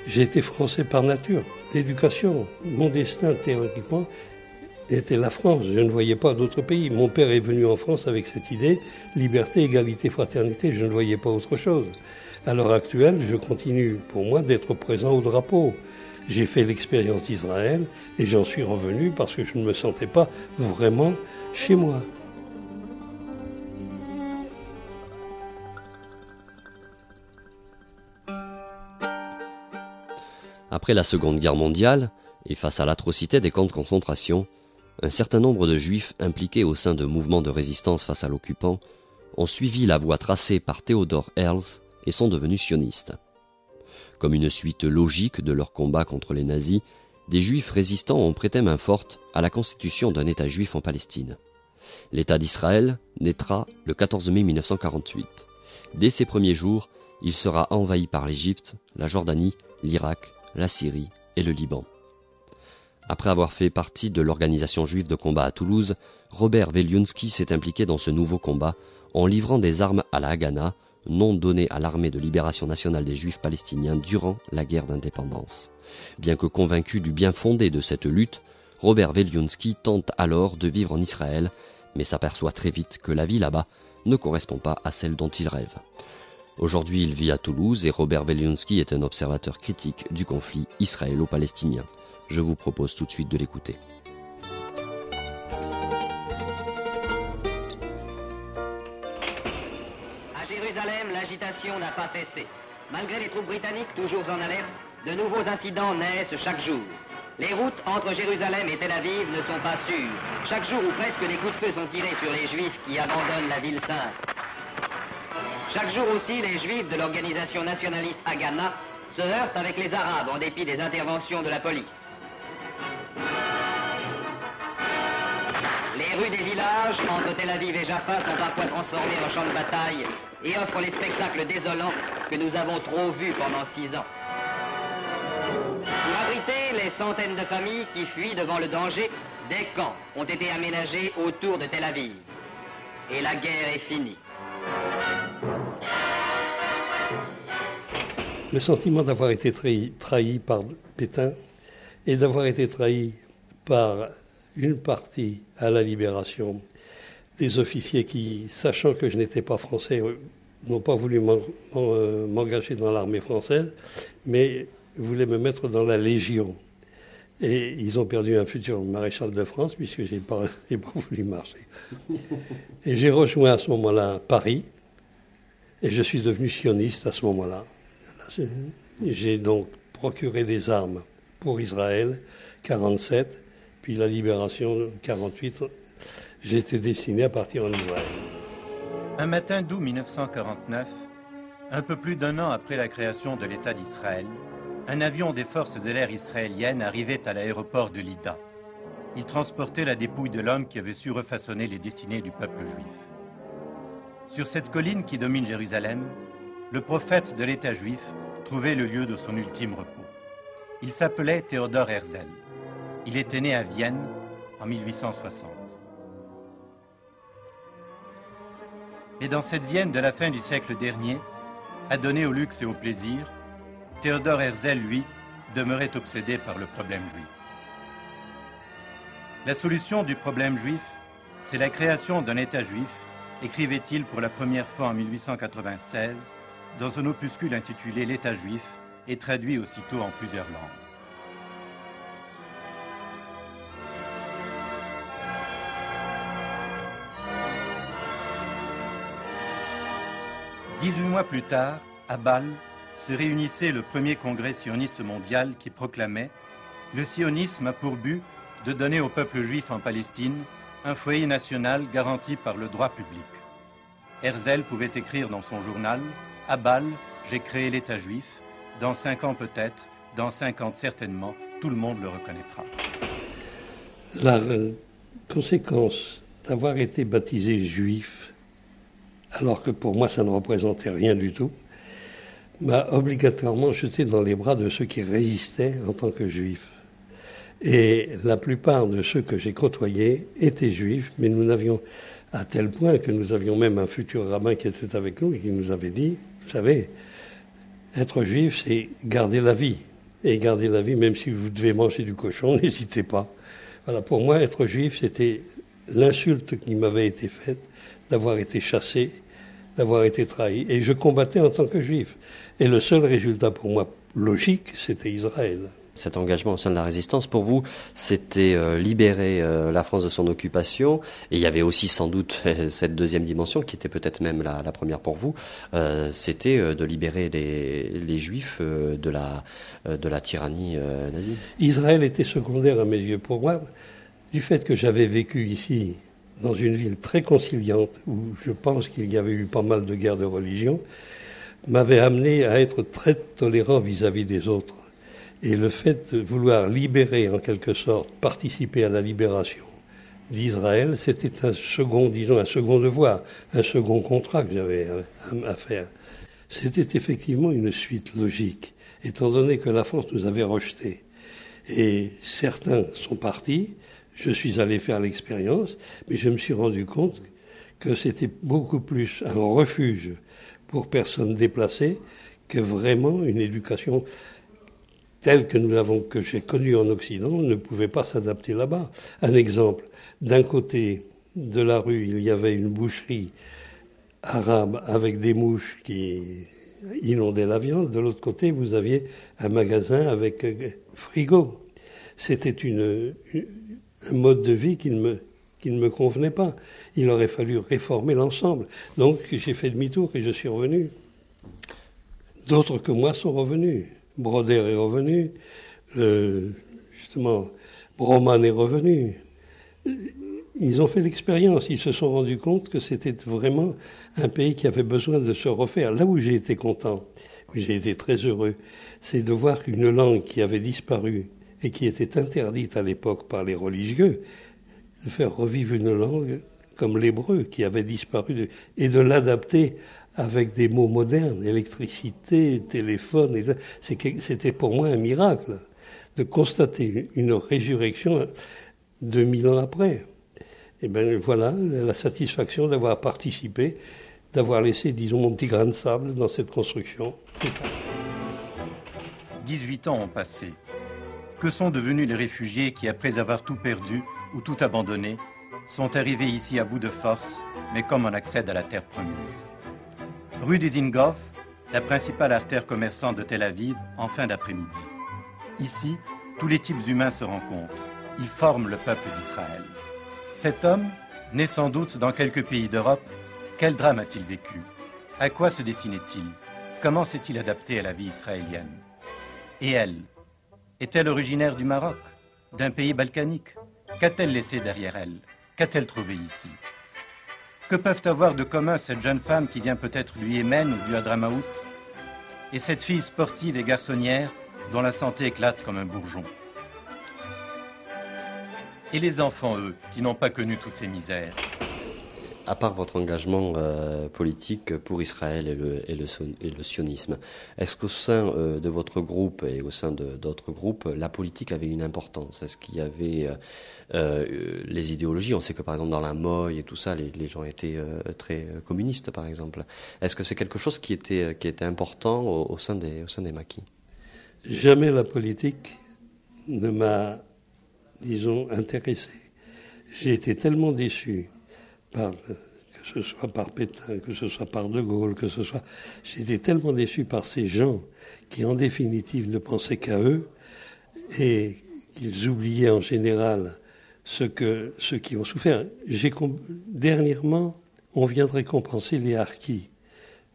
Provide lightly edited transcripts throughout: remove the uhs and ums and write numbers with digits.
J'étais français par nature. L'éducation, mon destin théoriquement, était la France. Je ne voyais pas d'autre pays. Mon père est venu en France avec cette idée, liberté, égalité, fraternité. Je ne voyais pas autre chose. À l'heure actuelle, je continue, pour moi, d'être présent au drapeau. J'ai fait l'expérience d'Israël et j'en suis revenu parce que je ne me sentais pas vraiment chez moi. Après la Seconde Guerre mondiale, et face à l'atrocité des camps de concentration, un certain nombre de Juifs impliqués au sein de mouvements de résistance face à l'occupant ont suivi la voie tracée par Theodor Herzl et sont devenus sionistes. Comme une suite logique de leur combat contre les nazis, des Juifs résistants ont prêté main forte à la constitution d'un État juif en Palestine. L'État d'Israël naîtra le 14 mai 1948. Dès ses premiers jours, il sera envahi par l'Égypte, la Jordanie, l'Irak, la Syrie et le Liban. Après avoir fait partie de l'organisation juive de combat à Toulouse, Robert Veliunsky s'est impliqué dans ce nouveau combat en livrant des armes à la Haganah, nom donné à l'armée de libération nationale des Juifs palestiniens durant la guerre d'indépendance. Bien que convaincu du bien fondé de cette lutte, Robert Veliunsky tente alors de vivre en Israël, mais s'aperçoit très vite que la vie là-bas ne correspond pas à celle dont il rêve. Aujourd'hui, il vit à Toulouse et Robert Veliunsky est un observateur critique du conflit israélo-palestinien. Je vous propose tout de suite de l'écouter. À Jérusalem, l'agitation n'a pas cessé. Malgré les troupes britanniques toujours en alerte, de nouveaux incidents naissent chaque jour. Les routes entre Jérusalem et Tel Aviv ne sont pas sûres. Chaque jour ou presque, des coups de feu sont tirés sur les Juifs qui abandonnent la ville sainte. Chaque jour aussi, les Juifs de l'organisation nationaliste Haganah se heurtent avec les Arabes en dépit des interventions de la police. Les rues des villages entre Tel Aviv et Jaffa sont parfois transformées en champs de bataille et offrent les spectacles désolants que nous avons trop vus pendant 6 ans. Pour abriter les centaines de familles qui fuient devant le danger, des camps ont été aménagés autour de Tel Aviv. Et la guerre est finie. Le sentiment d'avoir été trahi par Pétain et d'avoir été trahi par une partie à la libération des officiers qui, sachant que je n'étais pas français, n'ont pas voulu m'engager dans l'armée française, mais voulaient me mettre dans la Légion. Et ils ont perdu un futur maréchal de France puisque j'ai pas voulu marcher. Et j'ai rejoint à ce moment-là Paris et je suis devenu sioniste à ce moment-là. J'ai donc procuré des armes pour Israël, 47, puis la libération, 48. J'étais destiné à partir en Israël. Un matin d'août 1949, un peu plus d'1 an après la création de l'État d'Israël, un avion des forces de l'air israéliennes arrivait à l'aéroport de Lydda. Il transportait la dépouille de l'homme qui avait su refaçonner les destinées du peuple juif. Sur cette colline qui domine Jérusalem, le prophète de l'État juif trouvait le lieu de son ultime repos. Il s'appelait Theodor Herzl. Il était né à Vienne en 1860. Et dans cette Vienne de la fin du siècle dernier, adonnée au luxe et au plaisir, Theodor Herzl, lui, demeurait obsédé par le problème juif. La solution du problème juif, c'est la création d'un État juif, écrivait-il pour la première fois en 1896, dans un opuscule intitulé L'État juif et traduit aussitôt en plusieurs langues. « 18 mois plus tard, à Bâle, se réunissait le premier congrès sioniste mondial qui proclamait « Le sionisme a pour but de donner au peuple juif en Palestine un foyer national garanti par le droit public. » Herzl pouvait écrire dans son journal « À Bâle, j'ai créé l'État juif. Dans 5 ans peut-être, dans 50 certainement, tout le monde le reconnaîtra. » La conséquence d'avoir été baptisé juif, alors que pour moi ça ne représentait rien du tout, m'a obligatoirement jeté dans les bras de ceux qui résistaient en tant que juifs. Et la plupart de ceux que j'ai côtoyés étaient juifs, mais nous n'avions, à tel point que nous avions même un futur rabbin qui était avec nous et qui nous avait dit, vous savez, être juif, c'est garder la vie. et garder la vie, même si vous devez manger du cochon, n'hésitez pas. Voilà, pour moi, être juif, c'était l'insulte qui m'avait été faite, d'avoir été chassé, d'avoir été trahi. Et je combattais en tant que juif. Et le seul résultat pour moi logique, c'était Israël. Cet engagement au sein de la résistance, pour vous, c'était libérer la France de son occupation. Et il y avait aussi sans doute cette deuxième dimension, qui était peut-être même la première pour vous, c'était de libérer les Juifs de la tyrannie nazie. Israël était secondaire à mes yeux. Pour moi, du fait que j'avais vécu ici, dans une ville très conciliante, où je pense qu'il y avait eu pas mal de guerres de religion, m'avait amené à être très tolérant vis-à-vis des autres. Et le fait de vouloir libérer, en quelque sorte, participer à la libération d'Israël, c'était un second devoir, un second contrat que j'avais à faire. C'était effectivement une suite logique, étant donné que la France nous avait rejetés. Et certains sont partis, je suis allé faire l'expérience, mais je me suis rendu compte que c'était beaucoup plus un refuge pour personnes déplacées que vraiment une éducation telle que j'ai connue en Occident ne pouvait pas s'adapter là-bas. Un exemple, d'un côté de la rue, il y avait une boucherie arabe avec des mouches qui inondaient la viande. De l'autre côté, vous aviez un magasin avec frigo. C'était un mode de vie qui ne me convenait pas. Il aurait fallu réformer l'ensemble. Donc j'ai fait demi-tour et je suis revenu. D'autres que moi sont revenus. Broder est revenu, justement, Broman est revenu. Ils ont fait l'expérience, ils se sont rendus compte que c'était vraiment un pays qui avait besoin de se refaire. Là où j'ai été content, où j'ai été très heureux, c'est de voir qu'une langue qui avait disparu et qui était interdite à l'époque par les religieux, de faire revivre une langue comme l'hébreu qui avait disparu et de l'adapter avec des mots modernes, électricité, téléphone. C'était pour moi un miracle de constater une résurrection 2000 ans après. Et bien voilà, la satisfaction d'avoir participé, d'avoir laissé, disons, mon petit grain de sable dans cette construction. 18 ans ont passé. Que sont devenus les réfugiés qui, après avoir tout perdu ou tout abandonné, sont arrivés ici à bout de force, mais comme on accède à la terre promise? Rue Dizengoff, la principale artère commerçante de Tel Aviv, en fin d'après-midi. Ici, tous les types humains se rencontrent. Ils forment le peuple d'Israël. Cet homme, né sans doute dans quelques pays d'Europe, quel drame a-t-il vécu? À quoi se destinait-il? Comment s'est-il adapté à la vie israélienne? Et elle? Est-elle originaire du Maroc? D'un pays balkanique? Qu'a-t-elle laissé derrière elle? Qu'a-t-elle trouvé ici? Que peuvent avoir de commun cette jeune femme qui vient peut-être du Yémen ou du Hadramaout et cette fille sportive et garçonnière dont la santé éclate comme un bourgeon? Et les enfants, eux, qui n'ont pas connu toutes ces misères? À part votre engagement politique pour Israël et le sionisme, est-ce qu'au sein de votre groupe et au sein d'autres groupes, la politique avait une importance? Est-ce qu'il y avait les idéologies? On sait que par exemple dans la Moye et tout ça, les gens étaient très communistes par exemple. Est-ce que c'est quelque chose qui était important au sein des maquis? Jamais la politique ne m'a, disons, intéressé. J'ai été tellement déçu. Que ce soit par Pétain, que ce soit par De Gaulle, j'étais tellement déçu par ces gens qui, en définitive, ne pensaient qu'à eux et qu'ils oubliaient en général ceux qui ont souffert. Dernièrement, on vient de récompenser les harkis.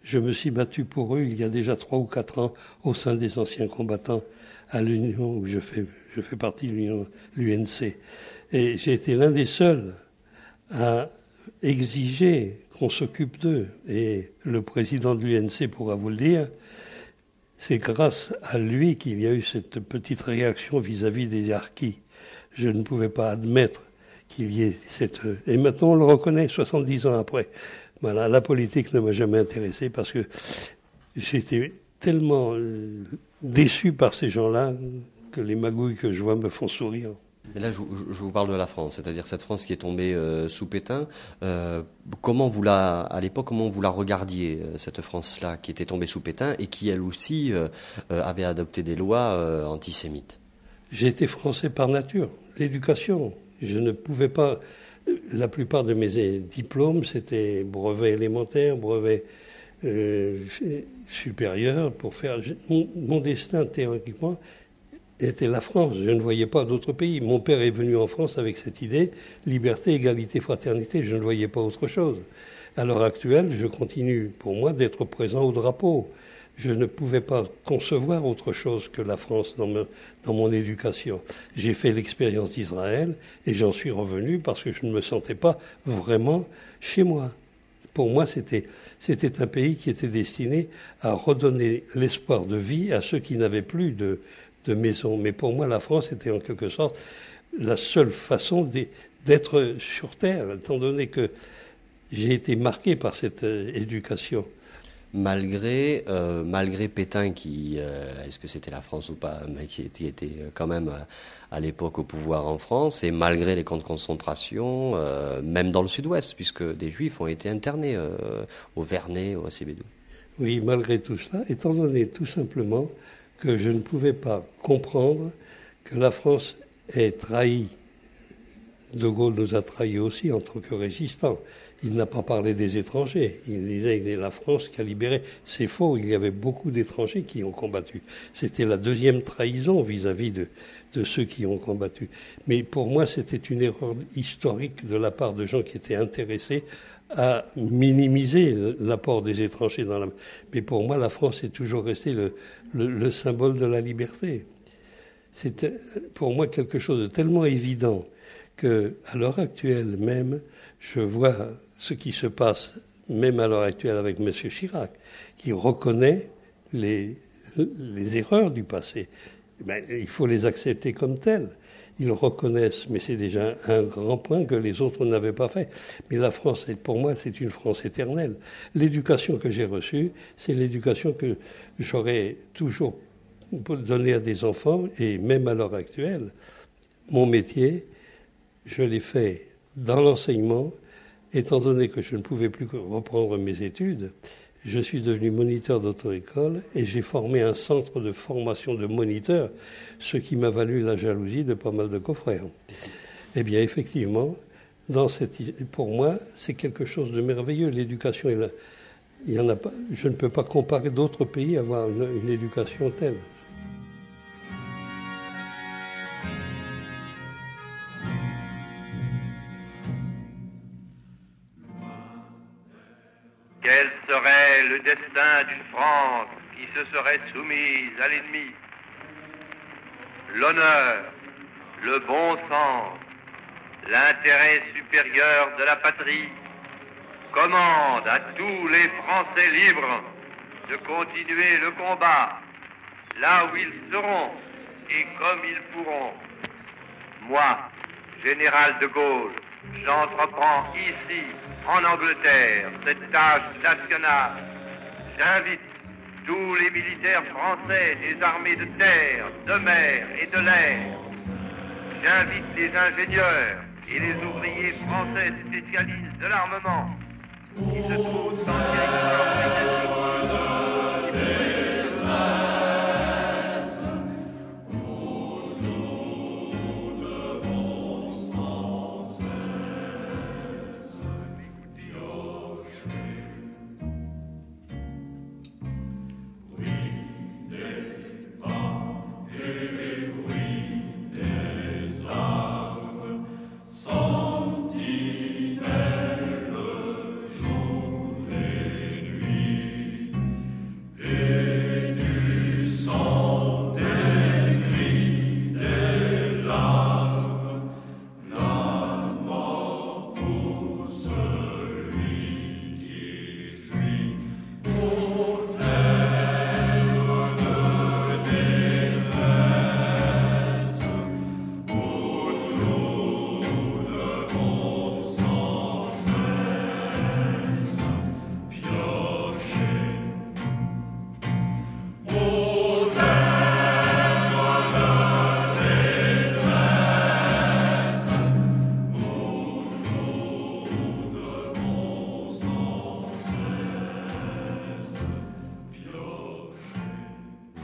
Je me suis battu pour eux il y a déjà 3 ou 4 ans au sein des anciens combattants à l'Union où je fais partie de l'UNC. Et j'ai été l'un des seuls à exiger qu'on s'occupe d'eux. Et le président de l'UNC pourra vous le dire, c'est grâce à lui qu'il y a eu cette petite réaction vis-à-vis des harkis. Je ne pouvais pas admettre qu'il y ait cette... Et maintenant on le reconnaît 70 ans après. Voilà, la politique ne m'a jamais intéressé parce que j'étais tellement déçu par ces gens-là que les magouilles que je vois me font sourire. Mais là, je vous parle de la France, c'est-à-dire cette France qui est tombée sous Pétain. À l'époque, comment vous la regardiez, cette France-là, qui était tombée sous Pétain et qui, elle aussi, avait adopté des lois antisémites? J'ai été français par nature. L'éducation, je ne pouvais pas... La plupart de mes diplômes, c'était brevet élémentaire, brevet supérieur, pour faire... Mon destin, théoriquement, était la France. Je ne voyais pas d'autres pays. Mon père est venu en France avec cette idée, liberté, égalité, fraternité. Je ne voyais pas autre chose. À l'heure actuelle, je continue, pour moi, d'être présent au drapeau. Je ne pouvais pas concevoir autre chose que la France dans mon éducation. J'ai fait l'expérience d'Israël et j'en suis revenu parce que je ne me sentais pas vraiment chez moi. Pour moi, c'était un pays qui était destiné à redonner l'espoir de vie à ceux qui n'avaient plus de maison. Mais pour moi, la France était en quelque sorte la seule façon d'être sur Terre, étant donné que j'ai été marqué par cette éducation. Malgré Pétain, est-ce que c'était la France ou pas, mais qui était quand même à l'époque au pouvoir en France, et malgré les camps de concentration, même dans le sud-ouest, puisque des Juifs ont été internés au Vernet, au ACBD. Oui, malgré tout cela, étant donné tout simplement que je ne pouvais pas comprendre que la France ait trahi. De Gaulle nous a trahis aussi en tant que résistants. Il n'a pas parlé des étrangers. Il disait que c'est la France qui a libéré. C'est faux, il y avait beaucoup d'étrangers qui ont combattu. C'était la deuxième trahison vis-à-vis de ceux qui ont combattu. Mais pour moi, c'était une erreur historique de la part de gens qui étaient intéressés à minimiser l'apport des étrangers dans la... Mais pour moi, la France est toujours restée le symbole de la liberté. C'est pour moi quelque chose de tellement évident qu'à l'heure actuelle même, je vois ce qui se passe, même à l'heure actuelle avec M. Chirac, qui reconnaît les erreurs du passé. Ben, il faut les accepter comme telles. Ils le reconnaissent, mais c'est déjà un grand point que les autres n'avaient pas fait. Mais la France, pour moi, c'est une France éternelle. L'éducation que j'ai reçue, c'est l'éducation que j'aurais toujours donnée à des enfants, et même à l'heure actuelle, mon métier, je l'ai fait dans l'enseignement. Étant donné que je ne pouvais plus reprendre mes études, je suis devenu moniteur d'auto-école et j'ai formé un centre de formation de moniteurs, ce qui m'a valu la jalousie de pas mal de confrères. Eh bien, effectivement, pour moi, c'est quelque chose de merveilleux. L'éducation, il y en a pas, je ne peux pas comparer d'autres pays à avoir une éducation telle. Quel serait le destin d'une France qui se serait soumise à l'ennemi? L'honneur, le bon sens, l'intérêt supérieur de la patrie commandent à tous les Français libres de continuer le combat là où ils seront et comme ils pourront. Moi, général de Gaulle, j'entreprends ici, en Angleterre, cette tâche nationale. J'invite tous les militaires français des armées de terre, de mer et de l'air. J'invite les ingénieurs et les ouvriers français spécialistes de l'armement qui se trouvent dans le territoire britannique. Sentinelle, jour et nuit.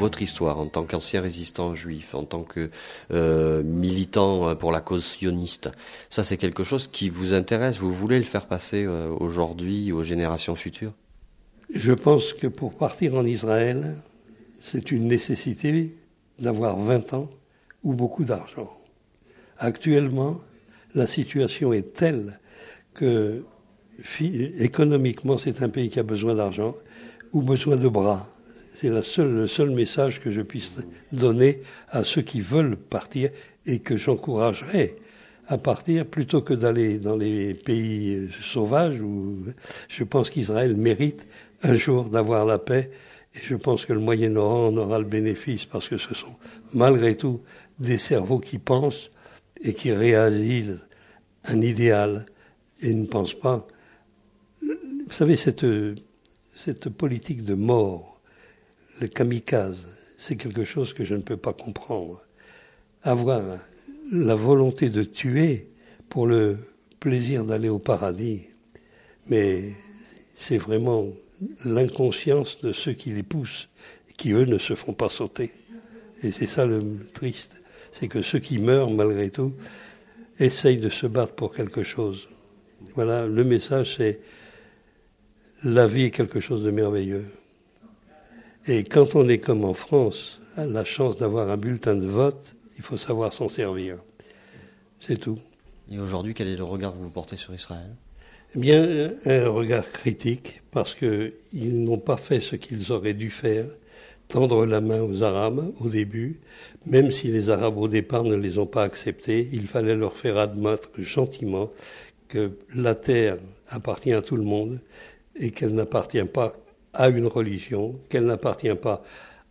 votre histoire en tant qu'ancien résistant juif, en tant que militant pour la cause sioniste. Ça, c'est quelque chose qui vous intéresse. Vous voulez le faire passer aujourd'hui aux générations futures? Je pense que pour partir en Israël, c'est une nécessité d'avoir 20 ans ou beaucoup d'argent. Actuellement, la situation est telle que économiquement, c'est un pays qui a besoin d'argent ou besoin de bras. C'est le seul message que je puisse donner à ceux qui veulent partir et que j'encouragerais à partir plutôt que d'aller dans les pays sauvages où je pense qu'Israël mérite un jour d'avoir la paix. Et je pense que le Moyen-Orient en aura le bénéfice parce que ce sont malgré tout des cerveaux qui pensent et qui réalisent un idéal et ne pensent pas. Vous savez, cette politique de mort, le kamikaze, c'est quelque chose que je ne peux pas comprendre. Avoir la volonté de tuer pour le plaisir d'aller au paradis, mais c'est vraiment l'inconscience de ceux qui les poussent, qui eux ne se font pas sauter. Et c'est ça le triste, c'est que ceux qui meurent malgré tout essayent de se battre pour quelque chose. Voilà, le message c'est la vie est quelque chose de merveilleux. Et quand on est comme en France, la chance d'avoir un bulletin de vote, il faut savoir s'en servir. C'est tout. Et aujourd'hui, quel est le regard que vous portez sur Israël ? Eh bien, un regard critique, parce qu'ils n'ont pas fait ce qu'ils auraient dû faire, tendre la main aux Arabes au début, même si les Arabes au départ ne les ont pas acceptés, il fallait leur faire admettre gentiment que la terre appartient à tout le monde et qu'elle n'appartient pas à une religion, qu'elle n'appartient pas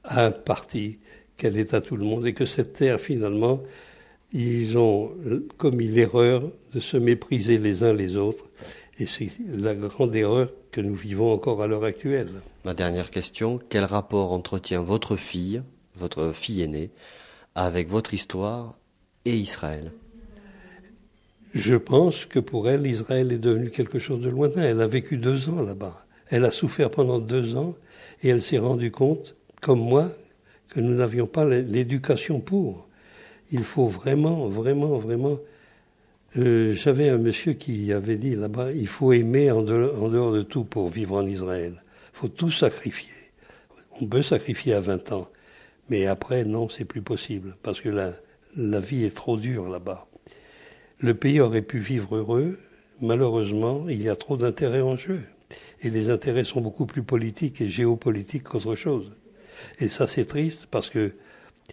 à un parti, qu'elle est à tout le monde et que cette terre, finalement, ils ont commis l'erreur de se mépriser les uns les autres. Et c'est la grande erreur que nous vivons encore à l'heure actuelle. Ma dernière question, quel rapport entretient votre fille aînée, avec votre histoire et Israël ? Je pense que pour elle, Israël est devenu quelque chose de lointain. Elle a vécu 2 ans là-bas. Elle a souffert pendant 2 ans et elle s'est rendue compte, comme moi, que nous n'avions pas l'éducation pour. Il faut vraiment, vraiment, vraiment... j'avais un monsieur qui avait dit là-bas, il faut aimer en dehors de tout pour vivre en Israël. Il faut tout sacrifier. On peut sacrifier à 20 ans, mais après, non, c'est plus possible, parce que la vie est trop dure là-bas. Le pays aurait pu vivre heureux, malheureusement, il y a trop d'intérêts en jeu. Et les intérêts sont beaucoup plus politiques et géopolitiques qu'autre chose. Et ça, c'est triste, parce que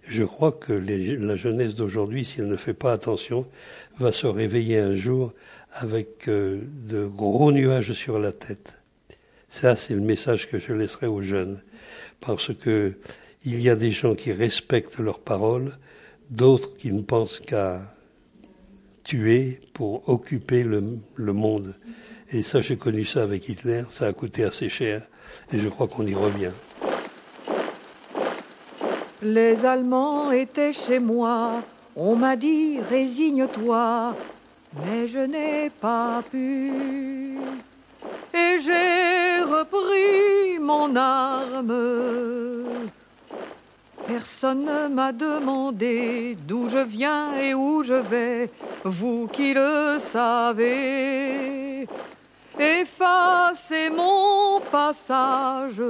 je crois que la jeunesse d'aujourd'hui, si elle ne fait pas attention, va se réveiller un jour avec de gros nuages sur la tête. Ça, c'est le message que je laisserai aux jeunes. Parce que il y a des gens qui respectent leurs paroles, d'autres qui ne pensent qu'à tuer pour occuper le monde. Et ça, j'ai connu ça avec Hitler, ça a coûté assez cher, et je crois qu'on y revient. Les Allemands étaient chez moi, on m'a dit résigne-toi, mais je n'ai pas pu. Et j'ai repris mon arme. Personne ne m'a demandé d'où je viens et où je vais, vous qui le savez. Effacez mon passage.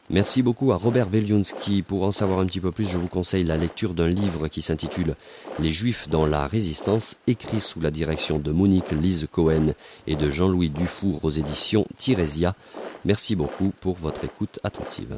Merci beaucoup à Robert Weliunski. Pour en savoir un petit peu plus, je vous conseille la lecture d'un livre qui s'intitule « Les Juifs dans la Résistance », écrit sous la direction de Monique Lise Cohen et de Jean-Louis Dufour aux éditions Tirésia. Merci beaucoup pour votre écoute attentive.